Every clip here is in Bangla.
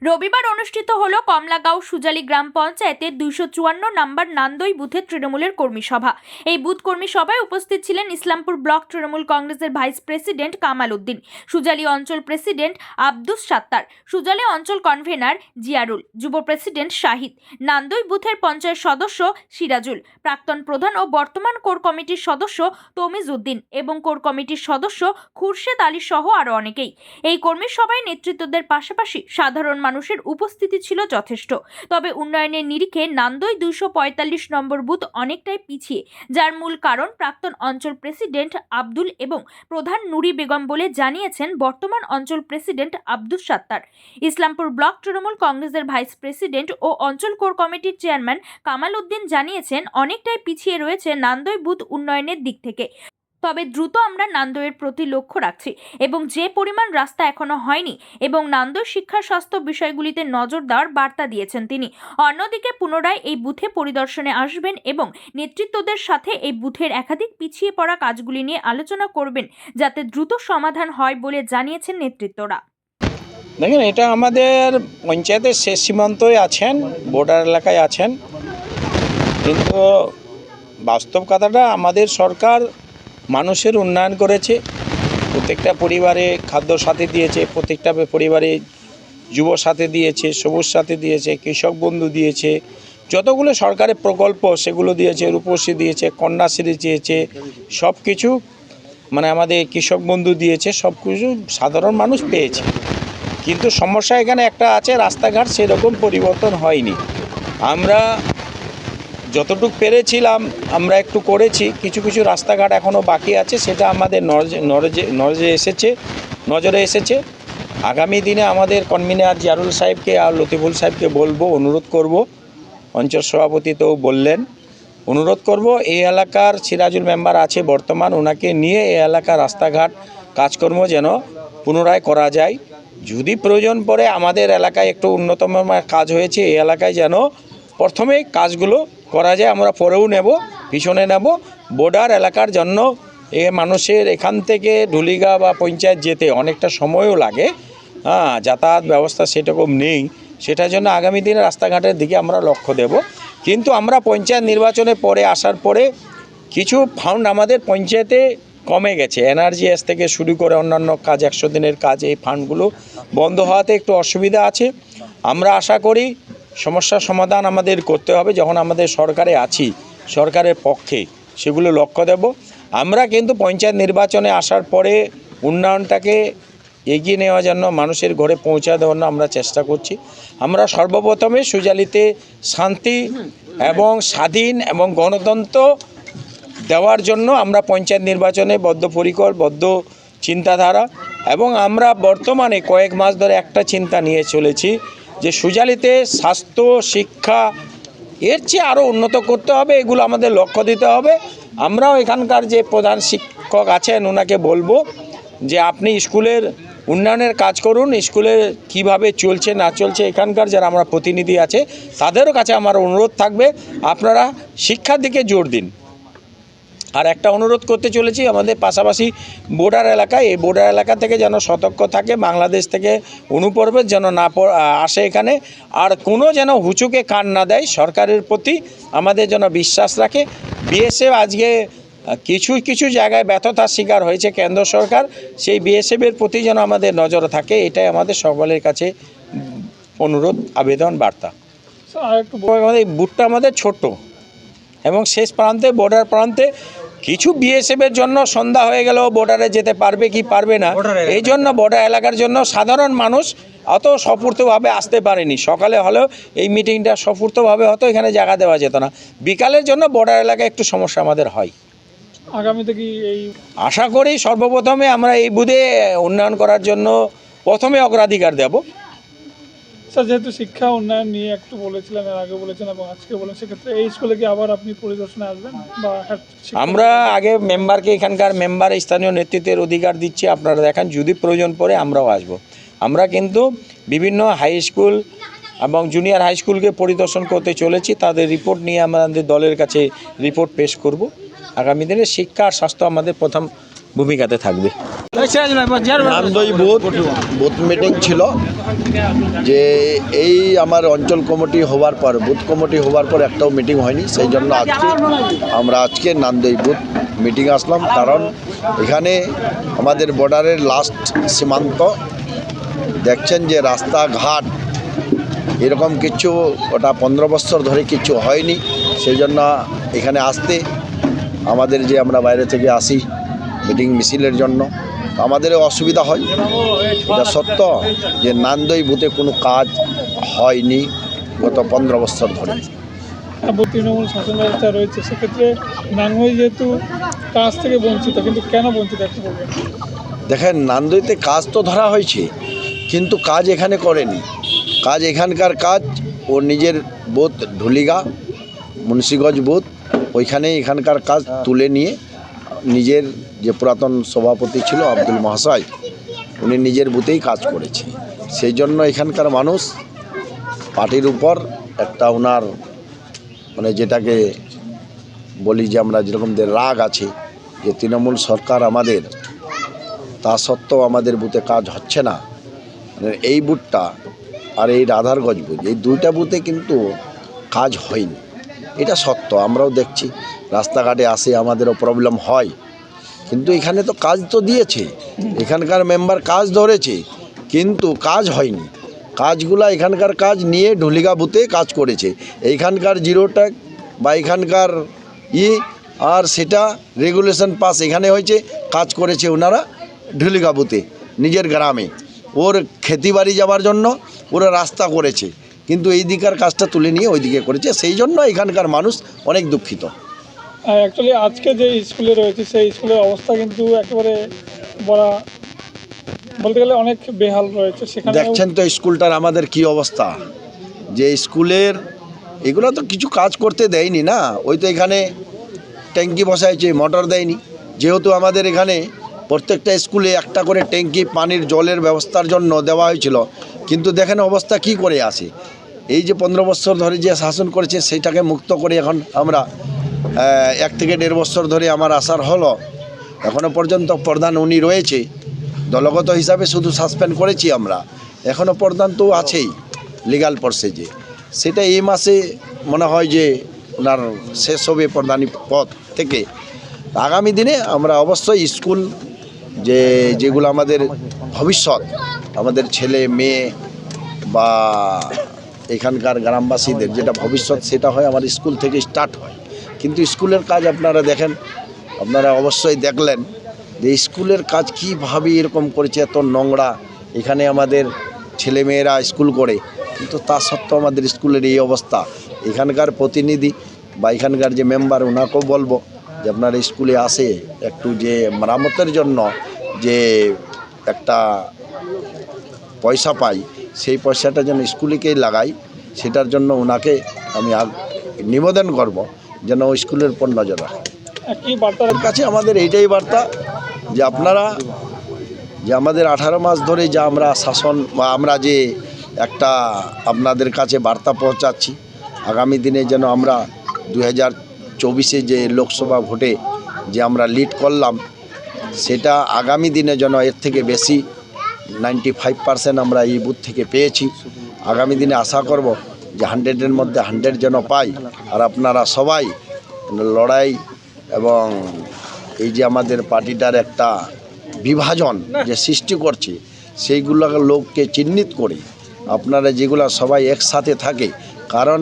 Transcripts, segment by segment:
রবিবার অনুষ্ঠিত হলো কমলাগাঁও সুজালি গ্রাম পঞ্চায়েতের 254 নম্বর নান্দই বুথের তৃণমূলের কর্মী সভা। এই বুথ কর্মী সভায় উপস্থিত ছিলেন ইসলামপুর ব্লক তৃণমূল কংগ্রেসের ভাইস প্রেসিডেন্ট কামাল উদ্দিন, সুজালি অঞ্চল প্রেসিডেন্ট আব্দুস সাত্তার, সুজালি অঞ্চল কনভেনার জিয়ারুল, যুব প্রেসিডেন্ট শাহিদ, নান্দই বুথের পঞ্চায়েত সদস্য সিরাজুল, প্রাক্তন প্রধান ও বর্তমান কোর কমিটির সদস্য তমিজ উদ্দিন এবং কোর কমিটির সদস্য খুরশেদ আলী সহ আরও অনেকেই। এই কর্মী সভায় নেতৃত্বদের পাশাপাশি সাধারণ মানুষের উপস্থিতি ছিল যথেষ্ট। তবে উন্নয়নের নিরিখে নান্দই 245 নম্বর বুথ অনেকটাই পিছিয়ে, যার মূল কারণ প্রাক্তন অঞ্চল প্রেসিডেন্ট আব্দুল এবং প্রধান নুরি বেগম বলে জানিয়েছেন বর্তমান অঞ্চল প্রেসিডেন্ট আব্দুস সাত্তার। ইসলামপুর ব্লক তৃণমূল কংগ্রেসের ভাইস প্রেসিডেন্ট ও অঞ্চল কোর কমিটির চেয়ারম্যান কামাল উদ্দিন জানিয়েছেন অনেকটাই পিছিয়ে রয়েছে নান্দই বুথ উন্নয়নের দিক থেকে। তবে দ্রুত আমরা নান্দইয়ের প্রতি লক্ষ্য রাখছি এবং যে পরিমাণ রাস্তা এখনো হয়নি এবং নান্দই শিক্ষা স্বাস্থ্য বিষয়গুলিতে নজর দেওয়ার বার্তা দিয়েছেন তিনি। অন্যদিকে পুনরায় এই বুথে পরিদর্শনে আসবেন এবং নেতৃত্বদের সাথে এই বুথের একাধিক পিছিয়ে পড়া কাজগুলি নিয়ে আলোচনা করবেন যাতে দ্রুত সমাধান হয় বলে জানিয়েছেন নেতৃত্বরা। দেখেন, এটা আমাদের পঞ্চায়েতের শেষ সীমান্তই আছেন, বর্ডার এলাকায় আছেন, কিন্তু বাস্তব কথাটা আমাদের সরকার মানুষের উন্নয়ন করেছে। প্রত্যেকটা পরিবারে খাদ্য সাথী দিয়েছে, প্রত্যেকটা পরিবারে যুব সাথী দিয়েছে, সবুজ সাথী দিয়েছে, কৃষক বন্ধু দিয়েছে, যতগুলো সরকারের প্রকল্প সেগুলো দিয়েছে, রূপশ্রী দিয়েছে, কন্যাশ্রী দিয়েছে, সব কিছু মানে আমাদের কৃষক বন্ধু দিয়েছে, সব কিছু সাধারণ মানুষ পেয়েছে। কিন্তু সমস্যা এখানে একটা আছে, রাস্তাঘাট সেরকম পরিবর্তন হয়নি। আমরা যতটুকু পেরেছিলাম আমরা একটু করেছি, কিছু কিছু রাস্তাঘাট এখনও বাকি আছে, সেটা আমাদের নজরে এসেছে। আগামী দিনে আমাদের কনভেনার জিয়ারুল সাহেবকে আর লতিফুল সাহেবকে বলবো, অনুরোধ করব, অঞ্চল সভাপতি তো বললেন, অনুরোধ করব এই এলাকার সিরাজুল মেম্বার আছে বর্তমান, ওনাকে নিয়ে এই এলাকার রাস্তাঘাট কাজকর্ম যেন পুনরায় করা যায়। যদি প্রয়োজন পড়ে আমাদের এলাকায় একটু উন্নতম কাজ হয়েছে, এই এলাকায় যেন প্রথমে কাজগুলো করা যায়, আমরা পরেও নেব, পিছনে নেব। বর্ডার এলাকার জন্য মানুষের এখান থেকে ঢুলিগা বা পঞ্চায়েত যেতে অনেকটা সময়ও লাগে, যাতায়াত ব্যবস্থা সেরকম নেই, সেটার জন্য আগামী দিনে রাস্তাঘাটের দিকে আমরা লক্ষ্য দেব। কিন্তু আমরা পঞ্চায়েত নির্বাচনে পরে আসার পরে কিছু ফান্ড আমাদের পঞ্চায়েতে কমে গেছে, এনআরজিএস থেকে শুরু করে অন্যান্য কাজ, 100 দিনের কাজ, এই ফান্ডগুলো বন্ধ হওয়াতে একটু অসুবিধা আছে। আমরা আশা করি সমস্যার সমাধান আমাদের করতে হবে, যখন আমাদের সরকারে আছি, সরকারের পক্ষে সেগুলো লক্ষ্য দেব। আমরা কিন্তু পঞ্চায়েত নির্বাচনে আসার পরে উন্নয়নটাকে এগিয়ে নেওয়ার জন্য, মানুষের ঘরে পৌঁছে দেওয়ার জন্য আমরা চেষ্টা করছি। আমরা সর্বপ্রথমে সুজালিতে শান্তি এবং স্বাধীন এবং গণতন্ত্র দেওয়ার জন্য আমরা পঞ্চায়েত নির্বাচনে বদ্ধপরিকর, বদ্ধ চিন্তাধারা, এবং আমরা বর্তমানে কয়েক মাস ধরে একটা চিন্তা নিয়ে চলেছি যে সুজালিতে স্বাস্থ্য শিক্ষা এর চেয়ে আরও উন্নত করতে হবে, এগুলো আমাদের লক্ষ্য দিতে হবে। আমরাও এখানকার যে প্রধান শিক্ষক আছেন ওনাকে বলবো যে আপনি স্কুলের উন্নয়নের কাজ করুন, স্কুলে কিভাবে চলছে না চলছে এখানকার যারা আমরা প্রতিনিধি আছে তাদেরও কাছে আমার অনুরোধ থাকবে, আপনারা শিক্ষার দিকে জোর দিন। আর একটা অনুরোধ করতে চলেছি, আমাদের পাশাপাশি বর্ডার এলাকায়, এই বর্ডার এলাকা থেকে যেন সতর্ক থাকে, বাংলাদেশ থেকে অনুপ্রবেশ যেন না আসে এখানে, আর কোনো যেন হুচুকে কান না দেয়, সরকারের প্রতি আমাদের যেন বিশ্বাস রাখে। বিএসএফ আজকে কিছু কিছু জায়গায় ব্যর্থতার শিকার হয়েছে কেন্দ্র সরকার, সেই বিএসএফের প্রতি যেন আমাদের নজর থাকে, এটাই আমাদের সকলের কাছে অনুরোধ, আবেদন, বার্তা। আমাদের বুথটা আমাদের ছোট এবং শেষ প্রান্তে, বর্ডার প্রান্তে, কিছু বিএসএফের জন্য সন্ধ্যা হয়ে গেলেও বর্ডারে যেতে পারবে কি পারবে না, এই জন্য বর্ডার এলাকার জন্য সাধারণ মানুষ অত সফূর্তভাবে আসতে পারেনি। সকালে হলেও এই মিটিংটা সফূর্তভাবে হতো, এখানে জায়গা দেওয়া যেত না। বিকালের জন্য বর্ডার এলাকায় একটু সমস্যা আমাদের হয়। আগামীতে কি এই আশা করি সর্বপ্রথমে আমরা এই বুথে উন্নয়ন করার জন্য প্রথমে অগ্রাধিকার দেব। স্যার, যেহেতু শিক্ষা উন্নয়ন নিয়ে একটু বলেছিলেন, এর আগে বলেছেন এবং আজকে বলেন, সেক্ষেত্রে এই স্কুলে কি আবার আপনি পরিদর্শনে আসবেন? বা আমরা আগে মেম্বারকে, এখানকার মেম্বার স্থানীয় নেতৃত্বের অধিকার দিচ্ছি, আপনারা দেখেন, যদি প্রয়োজন পড়ে আমরাও আসব। আমরা কিন্তু বিভিন্ন হাই স্কুল এবং জুনিয়র হাই স্কুলকে পরিদর্শন করতে চলেছি, তাদের রিপোর্ট নিয়ে আমাদের দলের কাছে রিপোর্ট পেশ করব। আগামী দিনে শিক্ষা আর স্বাস্থ্য আমাদের প্রথম ভূমিকাতে থাকবে। নান্দই বুথ মিটিং ছিল, যে এই আমার অঞ্চল কমিটি হওয়ার পর, বুথ কমিটি হওয়ার পর একটাও মিটিং হয়নি, সেই জন্য আজকে নান্দই বুথ মিটিং আসলাম। কারণ এখানে আমাদের বর্ডারের লাস্ট সীমান্ত, দেখছেন যে রাস্তাঘাট এরকম কিছু, ওটা 15 বছর ধরে কিছু হয়নি। সেই জন্য এখানে আসতে আমাদের, যে আমরা বাইরে থেকে আসি মিটিং মিছিলের জন্য, আমাদেরও অসুবিধা হয়। এটা সত্য যে নান্দই বুথে কোনো কাজ হয়নি গত 15 বছর ধরে। তৃণমূল শাসন ব্যবস্থা রয়েছে, সেক্ষেত্রে নাঙ্গই যেহেতু কাজ থেকে বঞ্চিত, কিন্তু কেন বঞ্চিত একটু বলবেন? দেখেন, নান্দইতে কাজ তো ধরা হয়েছে, কিন্তু কাজ এখানে করেনি। কাজ এখানকার কাজ ও নিজের বুথ ঢুলিগা মুন্সিগঞ্জ বুথ, ওইখানে এখানকার কাজ তুলে নিয়ে নিজের যে পুরাতন সভাপতি ছিল আব্দুল মহাশয়, উনি নিজের বুথেই কাজ করেছে। সেই জন্য এখানকার মানুষ পার্টির উপর একটা ওনার মানে যেটাকে বলি যে আমরা যেরকম রাগ আছে, যে তৃণমূল সরকার আমাদের, তা সত্ত্বেও আমাদের বুথে কাজ হচ্ছে না। মানে এই বুথটা আর এই রাধারগঞ্জ বুথ, এই দুইটা বুথে কিন্তু কাজ হয়নি, এটা সত্য। আমরাও দেখছি, রাস্তাঘাটে আসে আমাদেরও প্রবলেম হয়, কিন্তু এখানে তো কাজ তো দিয়েছে, এখানকার মেম্বার কাজ ধরেছে, কিন্তু কাজ হয়নি। কাজগুলা এখানকার কাজ নিয়ে ঢুলিগা বুথে কাজ করেছে, এইখানকার জিরো ট্যাগ বা এখানকার আর সেটা রেগুলেশন পাস এখানে হয়েছে, কাজ করেছে ওনারা ঢুলিগা বুথে নিজের গ্রামে। ওর খেতিবাড়ি যাওয়ার জন্য ওরা রাস্তা করেছে, কিন্তু এই দিকের কাজটা তুলে নিয়ে ওই দিকে করেছে। সেই জন্য এখানকার মানুষ অনেক দুঃখিত। অ্যাকচুয়ালি আজকে যে স্কুলে রয়েছে, সেই স্কুলের অবস্থা কিন্তু একেবারে বলতে গেলে অনেক বেহাল রয়েছে। সেখানে দেখছেন তো স্কুলটার আমাদের কি অবস্থা, যে স্কুলের এগুলো তো কিছু কাজ করতে দেয়নি না। ওই তো এখানে ট্যাঙ্কি বসাইছে, মোটর দেয়নি। যেহেতু আমাদের এখানে প্রত্যেকটা স্কুলে একটা করে ট্যাঙ্কি পানির জলের ব্যবস্থার জন্য দেওয়া হয়েছিল, কিন্তু দেখেন অবস্থা কি করে আছে। এই যে 15 বছর ধরে যে শাসন করেছে, সেইটাকে মুক্ত করে এখন আমরা 1 থেকে 1.5 বছর ধরে আমার আসার হলো, এখনও পর্যন্ত প্রধান উনি রয়েছে। দলগত হিসাবে শুধু সাসপেন্ড করেছি আমরা, এখনও প্রধান তো আছেই লিগ্যাল প্রসেসে। সেটা এই মাসে মনে হয় যে ওনার শেষ হবে প্রধানী পদ থেকে। আগামী দিনে আমরা অবশ্যই স্কুল যেগুলো আমাদের ভবিষ্যৎ, আমাদের ছেলে মেয়ে বা এখানকার গ্রামবাসীদের যেটা ভবিষ্যৎ, সেটা হয় আমার স্কুল থেকে স্টার্ট হয়। কিন্তু স্কুলের কাজ আপনারা দেখেন, আপনারা অবশ্যই দেখলেন যে স্কুলের কাজ কীভাবে এরকম করেছে, এত নোংরা। এখানে আমাদের ছেলেমেয়েরা স্কুল করে, কিন্তু তা সত্ত্বেও আমাদের স্কুলের এই অবস্থা। এখানকার প্রতিনিধি বা এখানকার যে মেম্বার, ওনাকেও বলবো যে আপনার স্কুলে আসে একটু যে মেরামতের জন্য যে একটা পয়সা পাই, সেই পয়সাটা যেন স্কুলেকেই লাগাই, সেটার জন্য ওনাকে আমি নিবেদন করব যেন স্কুলের উপর নজর রাখে। কি বার্তার কাছে আমাদের এইটাই বার্তা যে আপনারা যে আমাদের 18 মাস ধরে যা আমরা শাসন বা আমরা যে একটা আপনাদের কাছে বার্তা পৌঁছাচ্ছি, আগামী দিনে যেন আমরা 2024-এ যে লোকসভা ভোটে যে আমরা লিড করলাম, সেটা আগামী দিনে যেন এর থেকে বেশি 95% আমরা এই বুথ থেকে পেয়েছি। আগামী দিনে আশা করব যে 100-এর মধ্যে 100 যেন পাই। আর আপনারা সবাই লড়াই এবং এই যে আমাদের পার্টিটার একটা বিভাজন যে সৃষ্টি করছে, সেইগুলো লোককে চিহ্নিত করে আপনারা যেগুলো সবাই একসাথে থাকে, কারণ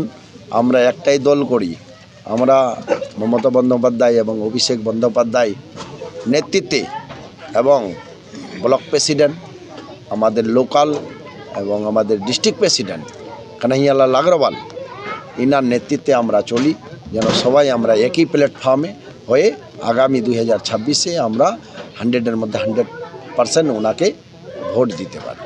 আমরা একটাই দল করি। আমরা মমতা বন্দ্যোপাধ্যায় এবং অভিষেক বন্দ্যোপাধ্যায় নেতৃত্বে এবং ব্লক প্রেসিডেন্ট, আমাদের লোকাল এবং আমাদের district president Kanhaiyalal Agarwal, inner নেতৃত্বে আমরা চলি, যেন সবাই আমরা একই প্ল্যাটফর্মে হয়ে আগামী 2026-এ আমরা 100-এর মধ্যে 100% ওনাকে ভোট দিতে পারি।